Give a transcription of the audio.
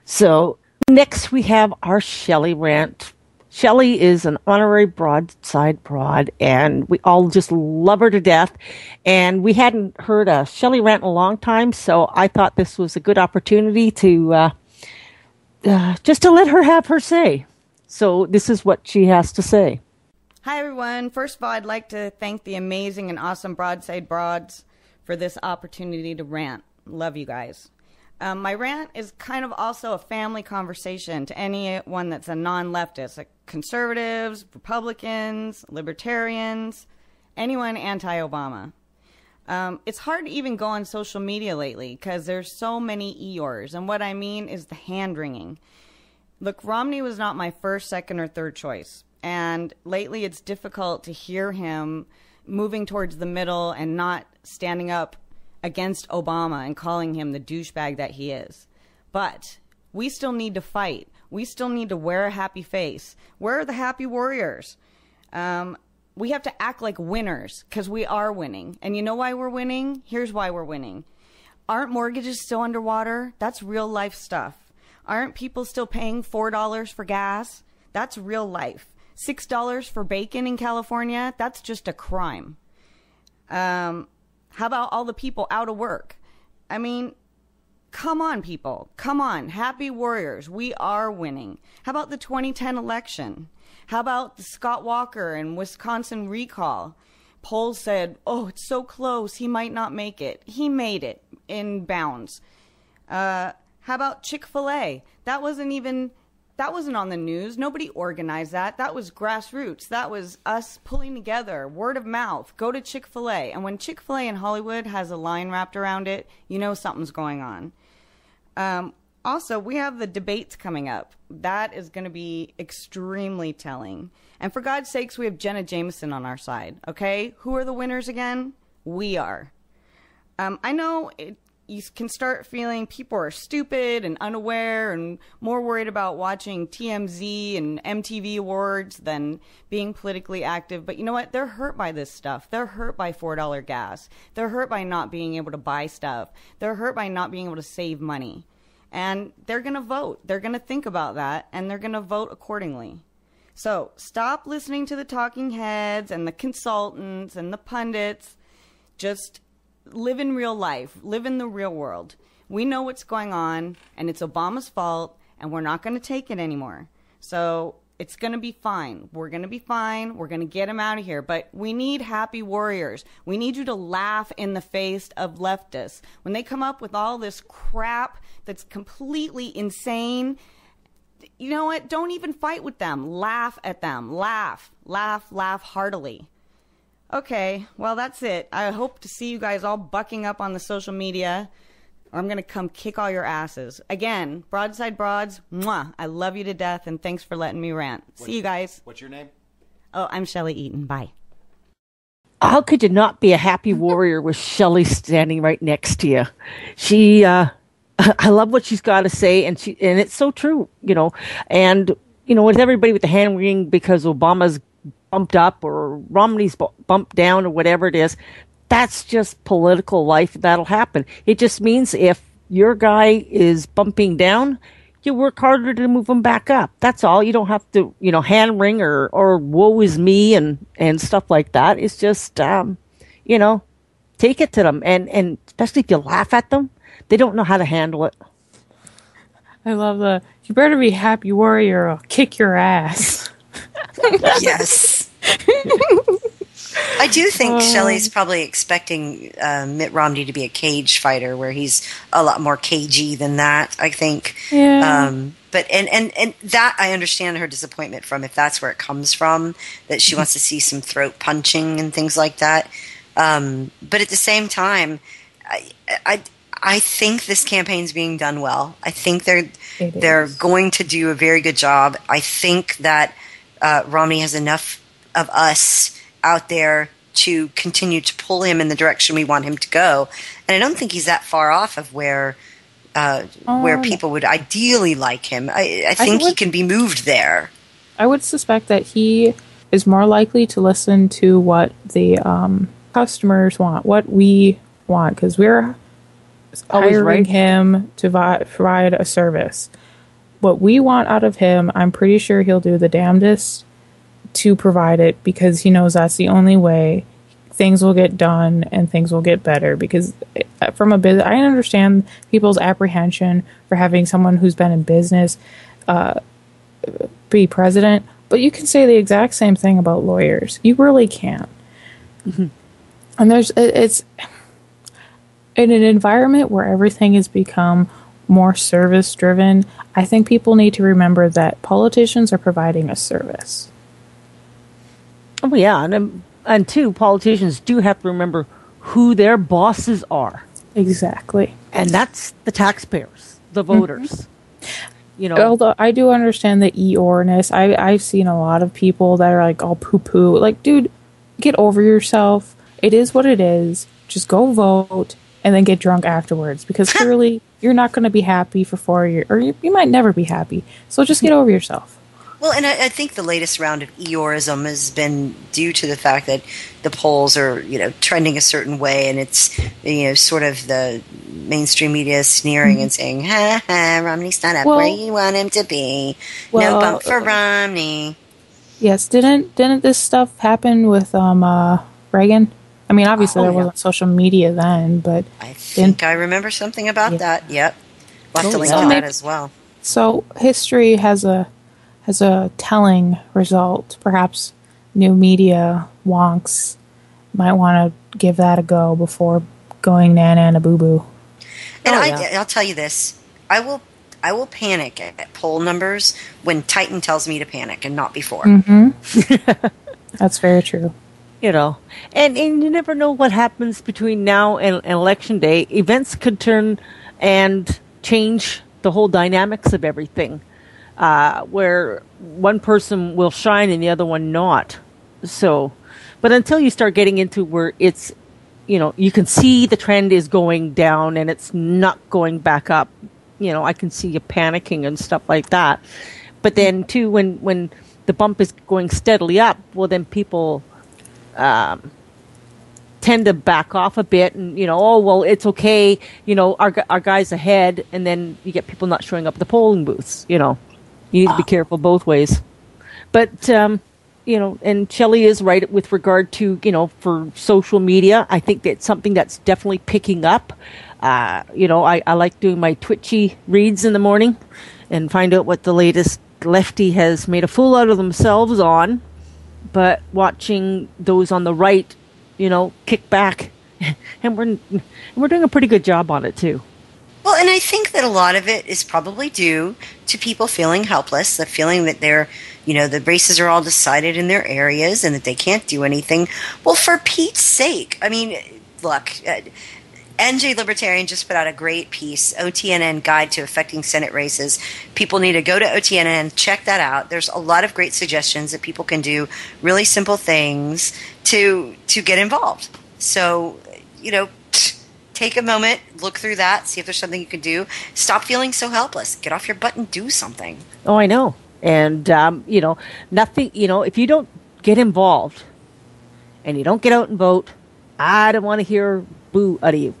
So next we have our Shelli rant. Shelli is an honorary Broadside broad, and we all just love her to death. And we hadn't heard a Shelli rant in a long time, so I thought this was a good opportunity to just to let her have her say. So this is what she has to say. Hi, everyone. First of all, I'd like to thank the amazing and awesome Broadside Broads for this opportunity to rant. Love you guys. My rant is kind of also a family conversation to anyone that's a non-leftist, like conservatives, Republicans, libertarians, anyone anti-Obama. It's hard to even go on social media lately because there's so many Eeyores, and what I mean is the hand-wringing. Look, Romney was not my first, second, or third choice, and lately it's difficult to hear him moving towards the middle and not standing up against Obama and calling him the douchebag that he is. But we still need to fight. We still need to wear a happy face. Where are the happy warriors? We have to act like winners because we are winning. And you know why we're winning? Here's why we're winning. Aren't mortgages still underwater? That's real life stuff. Aren't people still paying $4 for gas? That's real life. $6 for bacon in California? That's just a crime. How about all the people out of work? I mean, come on, people. Come on. Happy warriors. We are winning. How about the 2010 election? How about the Scott Walker and Wisconsin recall? Polls said, oh, it's so close, he might not make it. He made it in bounds. How about Chick-fil-A? That wasn't on the news. Nobody organized that. That was grassroots. That was us pulling together, word of mouth. Go to Chick-fil-A. And when Chick-fil-A in Hollywood has a line wrapped around it, you know something's going on. Also, we have the debates coming up. That is going to be extremely telling. And for God's sakes, we have Jenna Jameson on our side, okay? Who are the winners again? We are. I know you can start feeling people are stupid and unaware and more worried about watching TMZ and MTV awards than being politically active. But you know what? They're hurt by this stuff. They're hurt by $4 gas. They're hurt by not being able to buy stuff. They're hurt by not being able to save money. And they're going to vote. They're going to think about that, and they're going to vote accordingly. So stop listening to the talking heads and the consultants and the pundits. Just live in real life. Live in the real world. We know what's going on, and it's Obama's fault, and we're not going to take it anymore. So it's going to be fine. We're going to be fine. We're going to get him out of here. But we need happy warriors. We need you to laugh in the face of leftists. When they come up with all this crap that's completely insane, you know what? Don't even fight with them. Laugh at them. Laugh. Laugh. Laugh heartily. Okay, well, that's it. I hope to see you guys all bucking up on the social media, or I'm going to come kick all your asses. Again, Broadside Broads, mwah, I love you to death, and thanks for letting me rant. See you guys. What's your name? Oh, I'm Shelli Eaton. Bye. How could you not be a happy warrior with Shelli standing right next to you? She, I love what she's got to say, and it's so true, you know. And, you know, with everybody with the hand wringing because Obama's bumped up or Romney's bumped down or whatever it is, that's just political life. That'll happen. It just means if your guy is bumping down, you work harder to move him back up. That's all. You don't have to, you know, hand wring or woe is me and stuff like that. It's just, you know, take it to them. And especially if you laugh at them, they don't know how to handle it. I love you better be happy warrior or I'll kick your ass. Yes. I do think Shelley's probably expecting Mitt Romney to be a cage fighter where he's a lot more cagey than that, I think. Yeah. But and that I understand her disappointment from, if that's where it comes from, that she wants to see some throat punching and things like that. But at the same time, I think this campaign's being done well. I think they're going to do a very good job. I think that Romney has enough of us out there to continue to pull him in the direction we want him to go. And I don't think he's that far off of where people would ideally like him. I think he can be moved there. I would suspect that he is more likely to listen to what the customers want, what we want, because we're hiring him to provide a service. what we want out of him, I'm pretty sure he'll do the damnedest to provide it, because he knows that's the only way things will get done and things will get better. Because from a business, I understand people's apprehension for having someone who's been in business be president, but you can say the exact same thing about lawyers. You really can. Mm-hmm. And it's in an environment where everything has become more service driven. I think people need to remember that politicians are providing a service. Oh yeah, and two, politicians do have to remember who their bosses are. Exactly. And that's the taxpayers, the voters. Mm-hmm. You know, although I do understand the Eeyore-ness. I've seen a lot of people that are like all poo-poo. Like, dude, get over yourself. It is what it is. Just go vote and then get drunk afterwards, because clearly you're not going to be happy for 4 years, or you might never be happy. So just get over yourself. Well, and I think the latest round of Eeyoreism has been due to the fact that the polls are, trending a certain way, and it's, sort of the mainstream media sneering and saying, ha ha, Romney's not up where you want him to be. No bump for Romney. Yes, didn't this stuff happen with Reagan? I mean, obviously there wasn't social media then, but I think I remember something about that. Yep, we'll have to link to that as well. So history has a telling result. Perhaps new media wonks might want to give that a go before going nana boo boo. And I'll tell you this: I will panic at poll numbers when Titan tells me to panic, and not before. Mm-hmm. That's very true. And you never know what happens between now and election day. Events could turn and change the whole dynamics of everything, where one person will shine and the other one not. So, but until you start getting into where it's, you can see the trend is going down and it's not going back up, I can see you panicking and stuff like that. But then too, when the bump is going steadily up, well, then people tend to back off a bit, and it's okay, our guy's ahead, and then you get people not showing up at the polling booths. You need to be careful both ways. But and Shelli is right with regard to for social media. I think that's something that's definitely picking up. I like doing my Twitchy reads in the morning and find out what the latest lefty has made a fool out of themselves on. But watching those on the right, kick back, and we're doing a pretty good job on it too. Well, and I think that a lot of it is probably due to people feeling helpless, the feeling that they're, the races are all decided in their areas and that they can't do anything. Well, for Pete's sake, I mean, look, NJ Libertarian just put out a great piece, OTNN Guide to Affecting Senate Races. People need to go to OTNN, check that out. There's a lot of great suggestions that people can do, really simple things to get involved. So, take a moment, look through that, see if there's something you can do. Stop feeling so helpless. Get off your butt and do something. Oh, I know. And, nothing, if you don't get involved and you don't get out and vote, I don't want to hear boo out of you.